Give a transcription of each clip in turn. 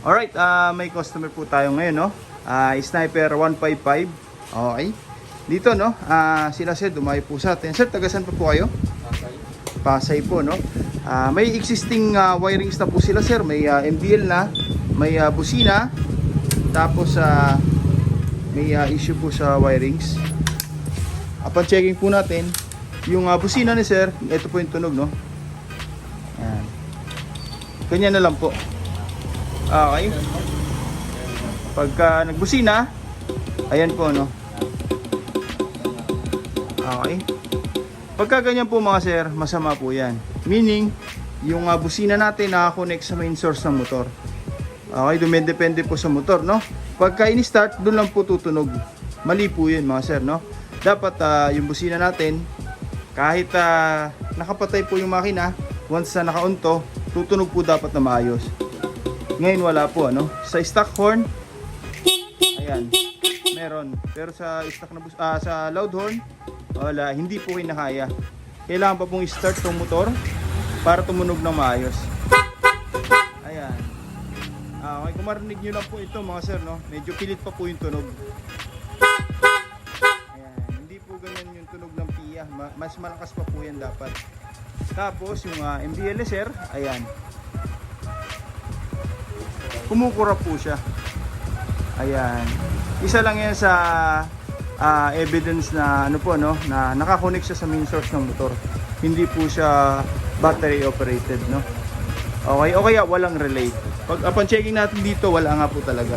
Alright, may customer po tayo ngayon, no? Sniper 155. Okay. Dito, no? Sila sir, dumayo po sa atin. Sir, tagasan pa po kayo? Pasay po, no? May existing wirings na po sila, sir. May MDL na, may busina. Tapos, may issue po sa wirings. Upon checking po natin, yung busina ni sir, ito po yung tunog, no? Ayan. Ganyan na lang po. Okay. Pagka nagbusina, ayan po, no? Okay. Pagka ganyan po mga sir, masama po yan. Meaning, yung busina natin nakakonect sa main source ng motor. Okay, dumidepende po sa motor, no? Pagka in-start, doon lang po tutunog. Mali po yun mga sir, no? Dapat yung busina natin, kahit nakapatay po yung makina, once na naka-on to, tutunog po dapat na maayos. Ngayon wala po, ano? Sa stock horn, ayan, meron. Pero sa stock na sa loud horn, wala, hindi po kinakaya. Kailangan pa pong i-start tong motor para tumunog ng maayos. Ayan. Okay, kung marinig nyo lang po ito mga sir, no? Medyo pilit pa po yung tunog. Ayan, hindi po ganyan yung tunog ng piya. Mas malakas pa po yan dapat. Tapos yung MDL sir, ayan. Kumukura po siya. Ayan. Isa lang yan sa evidence na ano po, no, na nakakonect siya sa main source ng motor. Hindi po siya battery operated, no. Okay, o kaya walang relay. Pag upon checking natin dito, wala nga po talaga.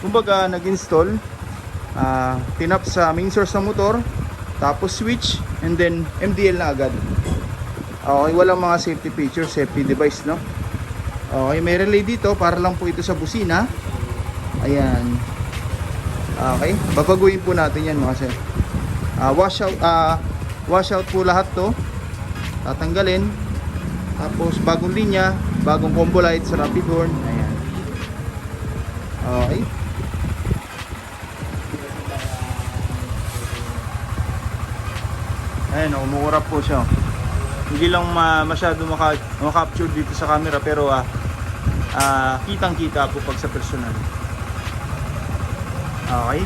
Kumbaga nag-install, tinap sa main source ng motor, tapos switch, and then MDL na agad. Okay, walang mga safety features, safety device, no. Okay, may relay dito para lang po ito sa busina. Ayan. Okay, babaguhin po natin yan mga sir. Wash out po lahat to. Tatanggalin. Tapos bagong linya, bagong combo light sa rapid horn. Ayan. Okay. Ayan, umurap po siya. Hindi lang masyado makapture dito sa camera, pero kitang kita po pag sa personal. Okay,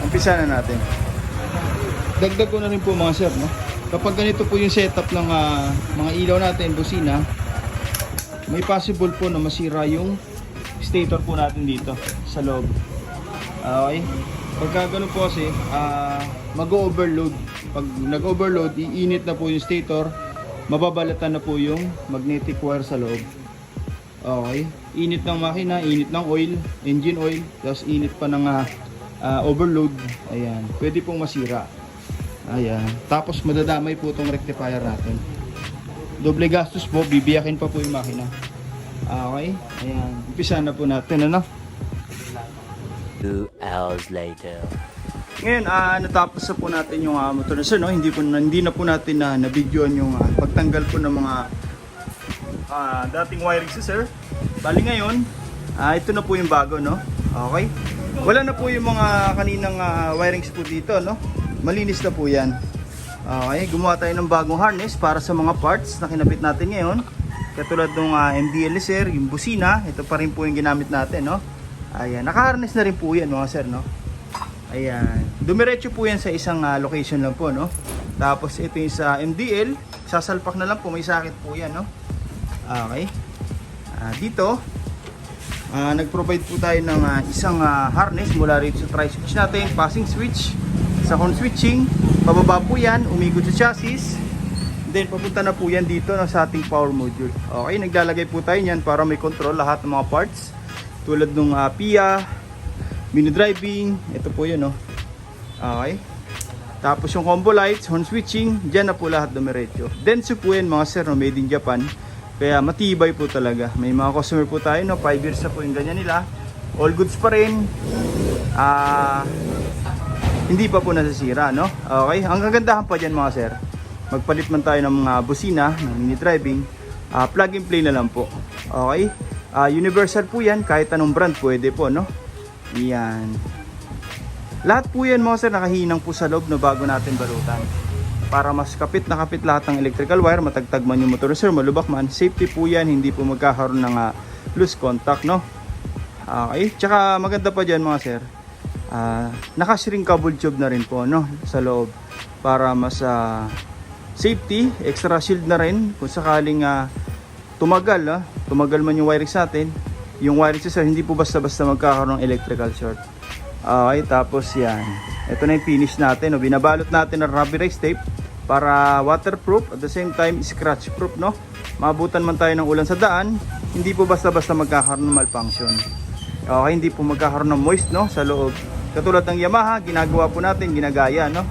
umpisa na natin. Dagdag ko na rin po mga sir, no? Kapag ganito po yung setup ng mga ilaw natin, busina, may possible po na masira yung stator po natin dito sa loob. Okay, pagka ganun po kasi mag-overload. Pag nag-overload, iinit na po yung stator, mababalatan na po yung magnetic wire sa loob. Okay, init ng makina, init ng oil, engine oil, tapos init pa ng overload. Ayan, pwede pong masira. Ayan, tapos madadamay po itong rectifier natin. Doble gastos po, bibiyakin pa po yung makina. Okay, ayan, umpisa na po natin, ano? 2 hours later. Ngayon, natapos na po natin yung motor na sir, no? Hindi na po natin na-videoan yung pagtanggal po ng mga dating wiring sa sir. Bali ngayon, ito na po yung bago, no? Okay, wala na po yung mga kaninang wirings po dito, no? Malinis na po yan. Okay, gumawa tayo ng bagong harness para sa mga parts na kinabit natin ngayon. Katulad ng MDL sir, yung busina, ito pa rin po yung ginamit natin, no? Ayan, naka-harness na rin po yan mga sir, no? Ayan, dumiretso po yan sa isang location lang po, no? Tapos ito yung sa MDL, sasalpak na lang po, may sakit po yan, no? Okay. Dito, nag-provide po tayo ng isang harness mula rito sa tri-switch natin, passing switch, sa horn switching, pababa po yan, umikot sa chassis, then papunta na po yan dito sa ating power module. Okay, naglalagay po tayo yan para may control lahat ng mga parts, tulad ng PIA, mini driving, ito po yun, no? Okay. Tapos yung combo lights, horn switching, dyan na po lahat dumiretso. Denso po yan mga sir, no? Made in Japan. Kaya matibay po talaga. May mga customer po tayo, no? 5 years na po yung ganyan nila. All goods pa rin. Hindi pa po nasisira, no? Okay, ang kagandahan pa dyan mga sir, magpalit man tayo ng mga busina, ng mini driving, plug and play na lang po. Okay, universal po yan, kahit anong brand pwede po, no? Yan. Lahat po yan mga sir nakahinang po sa loob na bago natin balutan. para mas kapit na kapit lahat ng electrical wire, matagtag man yung motor sir, malubak man, safety po yan, hindi po magkakaroon ng loose contact, no? Okay, tsaka maganda pa dyan mga sir, naka-shrinkable tube na rin po, no, sa loob, para mas safety, extra shield na rin kung sakaling tumagal man yung wiring sa atin, yung wiring sir, hindi po basta-basta magkakaroon ng electrical short. Okay, tapos yan, ito na yung finish natin, no? Binabalot natin ng rubberized tape para waterproof, at the same time scratch proof, no? Maabutan man tayo ng ulan sa daan, hindi po basta-basta magkakaroon ng malfunction. Okay, hindi po magkakaroon ng moist, no, sa loob. Katulad ng Yamaha, ginagawa po natin, ginagaya, no,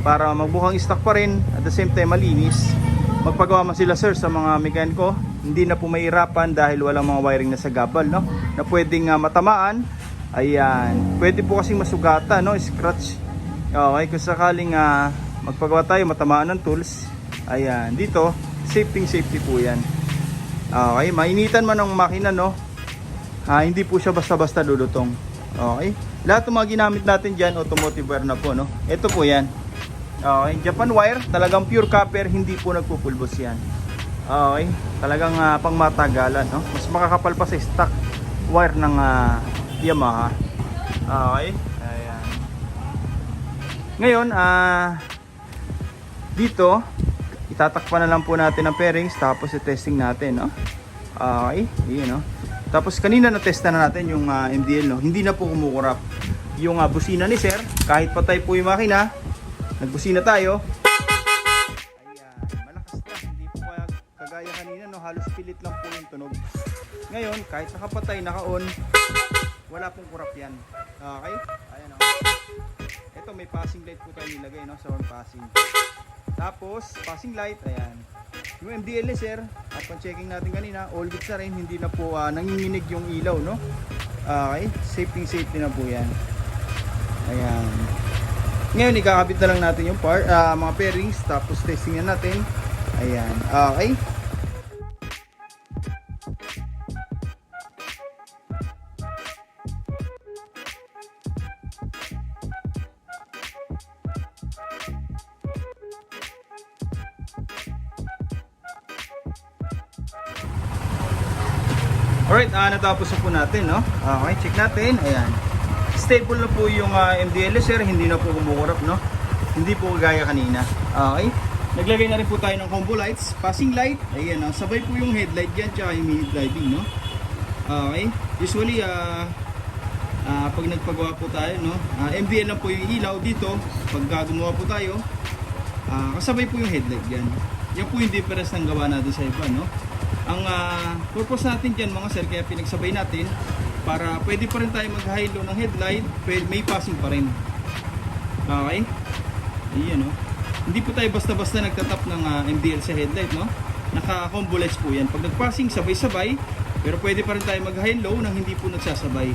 para magbukhang stock pa rin, at the same time malinis. Magpagawa man sila sir sa mga mekaniko, hindi na po mahirapan dahil walang mga wiring na sa gabal, no, na pwedeng matamaan. Ayan, pwede po kasing masugatan, no, scratch. Okay, kung sakaling magpagawa tayo, matamaan ng tools. Ayan, dito safety po yan. Okay, mainitan man ang makina, no, hindi po siya basta-basta dudutong. Okay, lahat ng mga ginamit natin dyan, automotive wire na po, no. Ito po yan. Okay, Japan wire, talagang pure copper, hindi po nagpupulbos yan. Okay, talagang pang matagalan, no. Mas makakapal pa sa stock wire ng Yamaha. Okay, ayan. Ngayon, dito itatakpan na lang po natin ang pairings, tapos i-testing natin, no. Okay, yun, no. Tapos kanina na-testa na natin yung MDL, no. Hindi na po kumukurap yung busina ni sir, kahit patay po yung makina, nagbusina tayo. Ayan, malakas na, hindi po kagaya kanina, no, halos pilit lang po yung tunog. Ngayon, kahit nakapatay, naka-on, wala pong kurap yan. Okay, ayan, no. Ito may passing light po tayo nilagay, no, sa one passing. Tapos passing light, ayan. Yung MDL ni sir, at pang-checking natin kanina, all good na rin, hindi na po nanginginig yung ilaw, no. Okay, safety na po yan. Ayan. Ngayon ikakabit na lang natin yung mga pairings, tapos testing na natin. Ayan, okay. Alright, natapos na po natin, no? Okay, check natin. Ayan. Stable na po yung MDL sir, hindi na po kumukurap, no? Hindi po kagaya kanina. Okay. Naglagay na rin po tayo ng combo lights, passing light. Ayan, sabay po yung headlight diyan, tsaka yung mini driving, no? Okay. Usually pag nagpagawa po tayo, no? MDL lang po yung ilaw dito. Pag gumawa po tayo, kasabay po yung headlight diyan. Yan po yung difference ng gawa natin sa iba, no? Ang purpose natin dyan mga sir, kaya pinagsabay natin para pwede pa rin tayo mag-high low ng headlight, may passing pa rin. Okay? Iyan, no? Hindi po tayo basta-basta nagtatap ng MDL sa headlight, no? Naka-combo lights po yan. Pag nag-passing, sabay-sabay, pero pwede pa rin tayo mag-high low nang hindi po nagsasabay.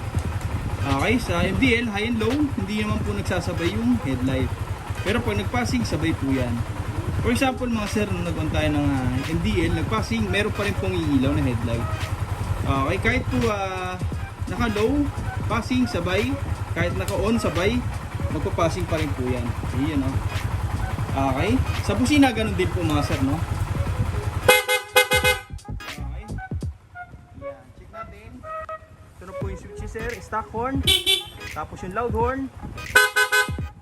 Okay? Sa MDL, high and low, hindi naman po nagsasabay yung headlight. Pero pag nag-passing, sabay po yan. For example mga sir, nung nag-on tayo ng MDL, nag-passing, meron pa rin pong iilaw na headlight. Okay, kahit po naka-low, passing, sabay, kahit naka-on, sabay, magpa-passing pa rin po yan. Ayan, no? Okay, sa busina, ganun din po mga sir, no? Okay, yan, check natin. Ito na po yung switch sir, stock horn, tapos yung loud horn,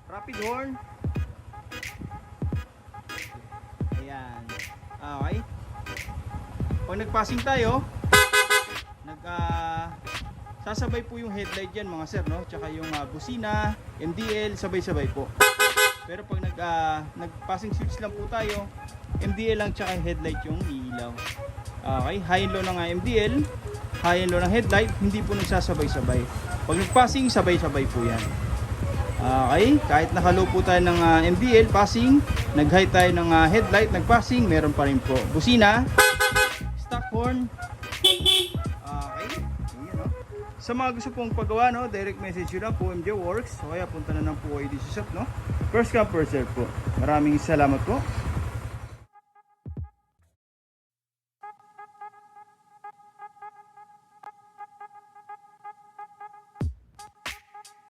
rapid horn. Okay. Pag nag-passing tayo, sasabay po yung headlight dyan mga sir, no? Tsaka yung busina, MDL, sabay-sabay po. Pero pag nag-passing switch lang po tayo, MDL lang tsaka headlight yung ilaw. Okay, high and low ng MDL, high and low ng headlight, hindi po nagsasabay-sabay. Pag nag-passing, sabay-sabay po yan. Okay, kahit nakalow po tayo ng MDL, passing, nag-high tayo ng headlight, nag-passing, meron pa rin po. Busina, stock horn. Okay, ayan, no? Sa mga gusto pong paggawa, no, direct message yun lang po, MJ Works. O kaya punta na lang po kayo dito sa shop, no? First come, first serve po. Maraming salamat po.